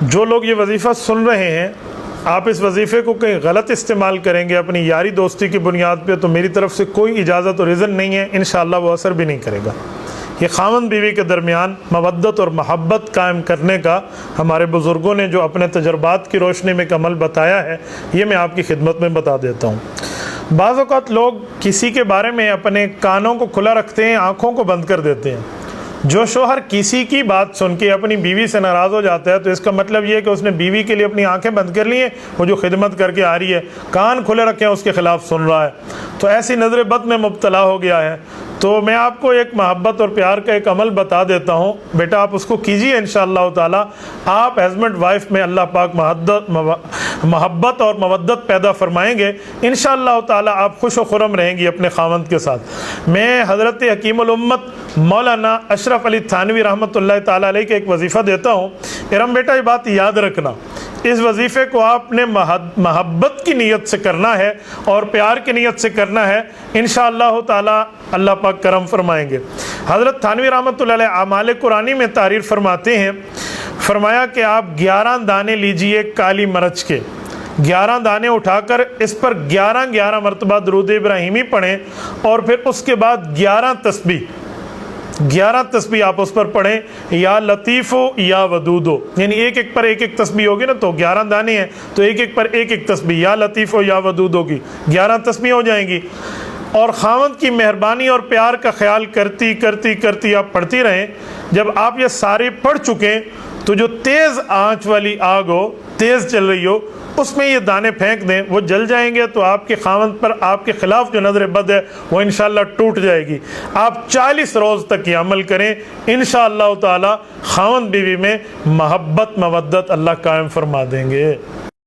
जो लोग ये वजीफ़ा सुन रहे हैं, आप इस वजीफ़े को कहीं गलत इस्तेमाल करेंगे अपनी यारी दोस्ती की बुनियाद पे, तो मेरी तरफ से कोई इजाज़त और इज़्न नहीं है, इंशाअल्लाह वो असर भी नहीं करेगा। ये खामन बीवी के दरमियान मवद्दत और महब्बत कायम करने का हमारे बुज़ुर्गों ने जो अपने तजर्बात की रोशनी में एक अमल बताया है, ये मैं आपकी खिदमत में बता देता हूँ। बाज़ औक़ात लोग किसी के बारे में अपने कानों को खुला रखते हैं, आँखों को बंद कर देते हैं। जो शोहर किसी की बात सुन के अपनी बीवी से नाराज़ हो जाता है, तो इसका मतलब ये है कि उसने बीवी के लिए अपनी आंखें बंद कर ली हैं। वो जो खिदमत करके आ रही है, कान खुले रखे हैं, उसके ख़िलाफ़ सुन रहा है, तो ऐसी नज़र बद में मुब्तला हो गया है। तो मैं आपको एक मोहब्बत और प्यार का एक अमल बता देता हूँ, बेटा आप उसको कीजिए, इंशाअल्लाह ताला आप हस्बैंड वाइफ में अल्लाह पाक मोहब्बत और मवद्दत पैदा फरमाएंगे। इंशाअल्लाह ताला आप खुश व खुरम रहेंगी अपने खावंद के साथ। मैं हज़रत हकीमुल उम्मत मौलाना अशरफ अली थानवी रहमतुल्लाह ताला अलैह का एक वजीफ़ा देता हूँ। इरम बेटा ये बात याद रखना, इस वजीफ़े को आपने मोहब्बत की नीयत से करना है और प्यार की नीयत से करना है। इंशाअल्लाह ताला अल्लाह पाक करम फरमाएंगे। हज़रत थानवी रहमतुल्लाह अलैह आमाल कुरानी में तारीर फरमाते हैं, फरमाया कि आप 11 दाने लीजिए काली मिर्च के, 11 दाने उठाकर इस पर 11 मरतबा दुरूद इब्राहिमी पढ़ें और फिर उसके बाद 11 तस्बीह आप उस पर पढ़ें, या लतीफ़ो या वदूदो, यानी एक एक पर एक एक तस्बीह होगी ना, तो 11 दाने हैं तो एक एक पर एक एक तस्बीह, या लतीफ़ो या वदूदो की 11 तस्बीह हो जाएंगी। और खावंद की मेहरबानी और प्यार का ख्याल करती करती करती आप पढ़ती रहें। जब आप ये सारे पढ़ चुकें तो जो तेज़ आंच वाली आग हो, तेज़ चल रही हो, उसमें ये दाने फेंक दें, वो जल जाएंगे तो आपके खावंद पर आपके ख़िलाफ़ जो नज़र बद है वो इंशाअल्लाह टूट जाएगी। आप 40 रोज़ तक ये अमल करें, इंशाअल्लाह ताला खावंद बीवी में मोहब्बत मवद्दत अल्लाह कायम फरमा देंगे।